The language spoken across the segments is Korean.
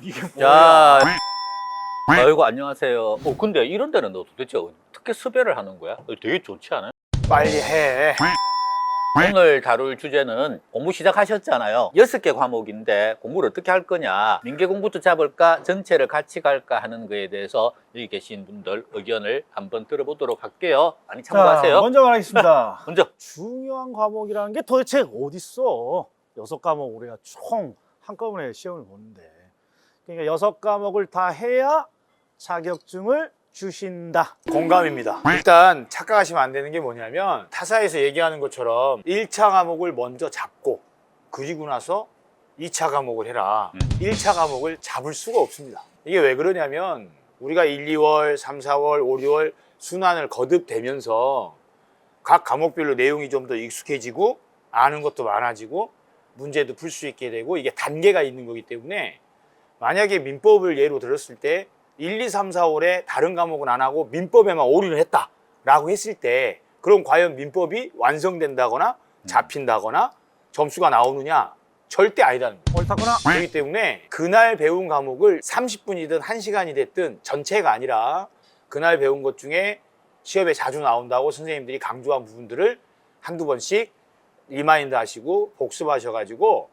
이게 자, 뭐야? 아이고 안녕하세요. 근데 이런 데는 너 도대체 어떻게 섭외를 하는 거야? 되게 좋지 않아요? 빨리 해. 오늘 다룰 주제는 공부 시작하셨잖아요. 6개 과목인데 공부를 어떻게 할 거냐, 민계 공부부터 잡을까, 전체를 같이 갈까 하는 거에 대해서 여기 계신 분들 의견을 한번 들어보도록 할게요. 많이 참고하세요. 먼저 말하겠습니다. 먼저 중요한 과목이라는 게 도대체 어딨어? 6과목 우리가 총 한꺼번에 시험을 보는데, 그러니까 6과목을 다 해야 자격증을 주신다. 공감입니다. 일단 착각하시면 안 되는 게 뭐냐면, 타사에서 얘기하는 것처럼 1차 과목을 먼저 잡고 그리고 나서 2차 과목을 해라. 1차 과목을 잡을 수가 없습니다. 이게 왜 그러냐면, 우리가 1, 2월, 3, 4월, 5, 6월 순환을 거듭되면서 각 과목별로 내용이 좀 더 익숙해지고 아는 것도 많아지고 문제도 풀 수 있게 되고, 이게 단계가 있는 거기 때문에, 만약에 민법을 예로 들었을 때 1, 2, 3, 4, 5에 다른 과목은 안 하고 민법에만 올인을 했다 라고 했을 때, 그럼 과연 민법이 완성된다거나 잡힌다거나 점수가 나오느냐? 절대 아니다는 거예요. 옳다구나. 그렇기 때문에 그날 배운 과목을 30분이든 1시간이 됐든 전체가 아니라 그날 배운 것 중에 시험에 자주 나온다고 선생님들이 강조한 부분들을 한두 번씩 리마인드 하시고 복습하셔가지고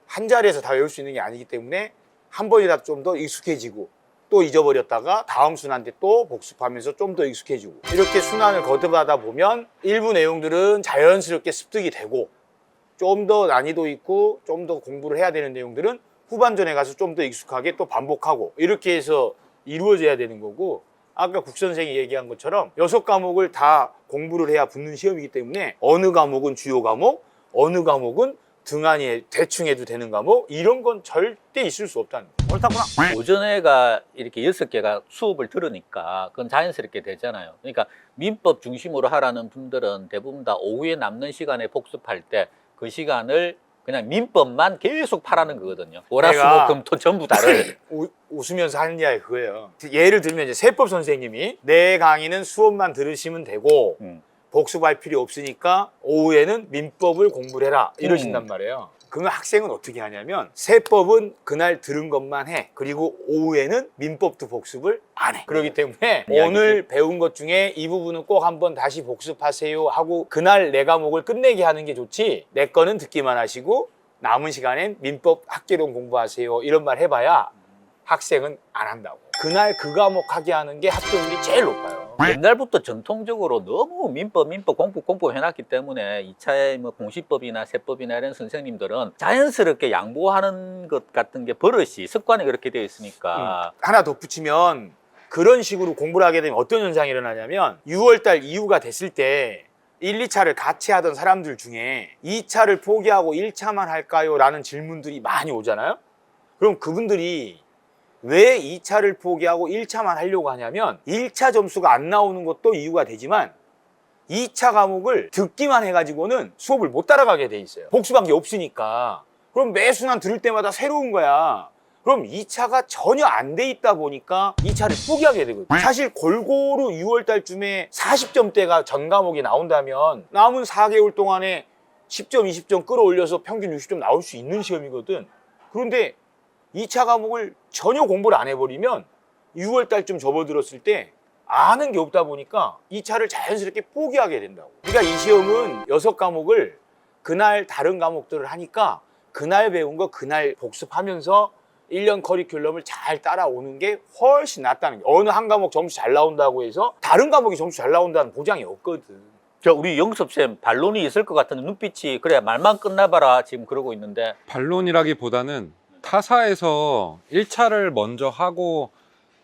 한 자리에서 다 외울 수 있는 게 아니기 때문에 한 번이라도 좀 더 익숙해지고, 또 잊어버렸다가 다음 순환 때 또 복습하면서 좀 더 익숙해지고, 이렇게 순환을 거듭하다 보면 일부 내용들은 자연스럽게 습득이 되고, 좀 더 난이도 있고 좀 더 공부를 해야 되는 내용들은 후반전에 가서 좀 더 익숙하게 또 반복하고, 이렇게 해서 이루어져야 되는 거고, 아까 국 선생이 얘기한 것처럼 6과목을 다 공부를 해야 붙는 시험이기 때문에 어느 과목은 주요 과목, 어느 과목은 등한히 대충 해도 되는 과목, 이런 건 절대 있을 수 없다는 거예요. 옳다구나. 오전에가 이렇게 6개가 수업을 들으니까 그건 자연스럽게 되잖아요. 그러니까 민법 중심으로 하라는 분들은 대부분 다 오후에 남는 시간에 복습할 때 그 시간을 그냥 민법만 계속 파라는 거거든요. 월화수목금토 전부 다를. 웃으면서 하는 이야기 그거예요. 예를 들면 이제 세법 선생님이 내 강의는 수업만 들으시면 되고 복습할 필요 없으니까 오후에는 민법을 공부를 해라 이러신단 말이에요. 그러면 학생은 어떻게 하냐면, 세법은 그날 들은 것만 해. 그리고 오후에는 민법도 복습을 안 해. 그렇기 때문에 오늘 배운 것 중에 이 부분은 꼭 한번 다시 복습하세요 하고 그날 내 과목을 끝내게 하는 게 좋지, 내 거는 듣기만 하시고 남은 시간엔 민법 학개론 공부하세요 이런 말 해봐야 학생은 안 한다고. 그날 그 과목 하게 하는 게 합격률이 제일 높아요. 옛날부터 전통적으로 너무 민법 공부 해놨기 때문에 2차에 뭐 공시법이나 세법이나 이런 선생님들은 자연스럽게 양보하는 것 같은 게 버릇이, 습관이 그렇게 되어 있으니까. 하나 덧붙이면, 그런 식으로 공부를 하게 되면 어떤 현상이 일어나냐면, 6월달 이후가 됐을 때 1, 2차를 같이 하던 사람들 중에 2차를 포기하고 1차만 할까요? 라는 질문들이 많이 오잖아요. 그럼 그분들이 왜 2차를 포기하고 1차만 하려고 하냐면, 1차 점수가 안 나오는 것도 이유가 되지만 2차 과목을 듣기만 해가지고는 수업을 못 따라가게 돼 있어요. 복습한 게 없으니까. 그럼 매 순환 들을 때마다 새로운 거야. 그럼 2차가 전혀 안 돼 있다 보니까 2차를 포기하게 되거든요. 사실 골고루 6월 달쯤에 40점대가 전 과목이 나온다면 남은 4개월 동안에 10점, 20점 끌어올려서 평균 60점 나올 수 있는 시험이거든. 그런데 2차 과목을 전혀 공부를 안 해버리면 6월 달쯤 접어들었을 때 아는 게 없다 보니까 2차를 자연스럽게 포기하게 된다고. 그러니까 이 시험은 6과목을 그날 다른 과목들을 하니까 그날 배운 거 그날 복습하면서 1년 커리큘럼을 잘 따라오는 게 훨씬 낫다는 거예요. 어느 한 과목 점수 잘 나온다고 해서 다른 과목이 점수 잘 나온다는 보장이 없거든. 우리 영섭쌤 반론이 있을 것 같은 눈빛이, 그래 말만 끝나봐라 지금 그러고 있는데. 반론이라기보다는 타사에서 1차를 먼저 하고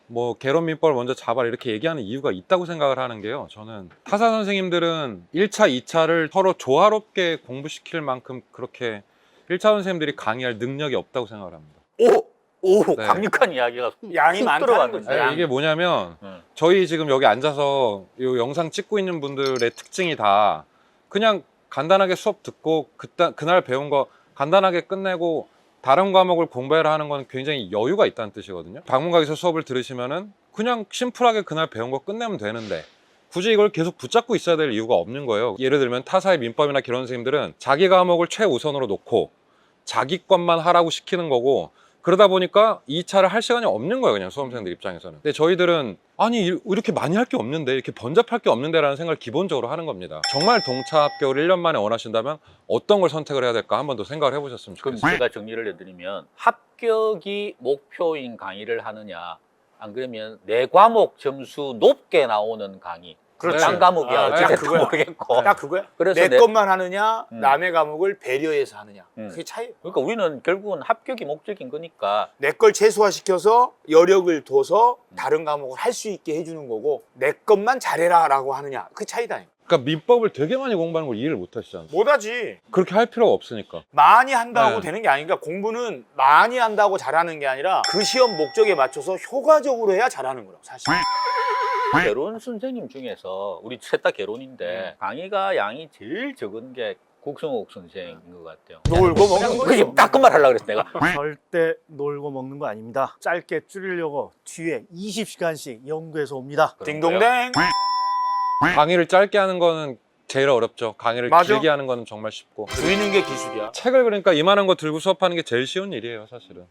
뭐 개론민법을 먼저 잡아라 이렇게 얘기하는 이유가 있다고 생각을 하는 게요, 저는 타사 선생님들은 1차, 2차를 서로 조화롭게 공부시킬 만큼 그렇게 1차 선생님들이 강의할 능력이 없다고 생각을 합니다. 네. 강력한 이야기가 양이 훅 많다는 들어가는 거지. 거야. 이게 뭐냐면 저희 지금 여기 앉아서 이 영상 찍고 있는 분들의 특징이 다 그냥 간단하게 수업 듣고 그날 배운 거 간단하게 끝내고 다른 과목을 공부해라 하는 건 굉장히 여유가 있다는 뜻이거든요. 방문각에서 수업을 들으시면은 그냥 심플하게 그날 배운 거 끝내면 되는데 굳이 이걸 계속 붙잡고 있어야 될 이유가 없는 거예요. 예를 들면 타사의 민법이나 개론 선생님들은 자기 과목을 최우선으로 놓고 자기 것만 하라고 시키는 거고, 그러다 보니까 2차를 할 시간이 없는 거예요, 그냥 수험생들 입장에서는. 근데 저희들은 아니 이렇게 많이 할 게 없는데, 이렇게 번잡할 게 없는데 라는 생각을 기본적으로 하는 겁니다. 정말 동차 합격을 1년 만에 원하신다면 어떤 걸 선택을 해야 될까 한 번 더 생각을 해보셨으면 그럼 좋겠어요. 제가 정리를 해드리면 합격이 목표인 강의를 하느냐, 안 그러면 내 과목 점수 높게 나오는 강의. 그렇지. 딴 과목이야 아, 어찌됐든 그거야. 모르겠고. 딱 그거야. 그래서 내 내- 것만 하느냐, 음. 남의 과목을 배려해서 하느냐. 음. 그게 차이. 그러니까 우리는 결국은 합격이 목적인 거니까. 내 걸 최소화시켜서 여력을 둬서 다른 과목을 할 수 있게 해주는 거고, 내 것만 잘해라라고 하느냐. 그 차이다. 그러니까 민법을 되게 많이 공부하는 걸 이해를 못 하시잖아요. 못하지. 그렇게 할 필요가 없으니까. 많이 한다고 네. 되는 게 아니니까 공부는 많이 한다고 잘하는 게 아니라 그 시험 목적에 맞춰서 효과적으로 해야 잘하는 거라고 사실. 개론 선생님 중에서 우리 셋 다 개론인데 강의가 양이 제일 적은 게 국성옥 선생인 것 같아요. 놀고 먹는 그게 거지. 딱 그 말 하려고 그랬어 내가. 절대 놀고 먹는 거 아닙니다. 짧게 줄이려고 뒤에 20시간씩 연구해서 옵니다. 딩동댕. 강의를 짧게 하는 거는 제일 어렵죠. 강의를 맞아. 길게 하는 거는 정말 쉽고. 보이는 게 기술이야. 책을 그러니까 이만한 거 들고 수업하는 게 제일 쉬운 일이에요, 사실은.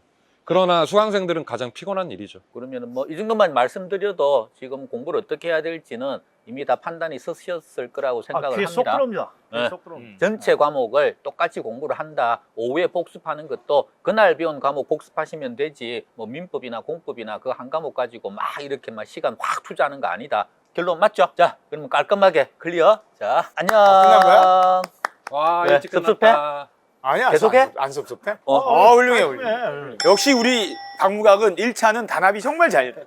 그러나 수강생들은 가장 피곤한 일이죠. 그러면 뭐 이 정도만 말씀드려도 지금 공부를 어떻게 해야 될지는 이미 다 판단이 쓰셨을 거라고 생각을 귀에 쏙 합니다. 들어옵니다. 귀에 네. 쏙 들어옵니다. 전체 과목을 똑같이 공부를 한다. 오후에 복습하는 것도 그날 배운 과목 복습하시면 되지. 뭐 민법이나 공법이나 그 한 과목 가지고 막 이렇게 막 시간 확 투자하는 거 아니다. 결론 맞죠? 자, 그러면 깔끔하게 클리어. 자, 안녕. 끝난 거야? 와, 네, 일찍 섭섭해? 끝났다. 아니야. 계속해? 안 섭섭해? 어. 훌륭해, 훌륭해. 훌륭해. 역시 우리 박무각은 1차는 단합이 정말 잘 돼.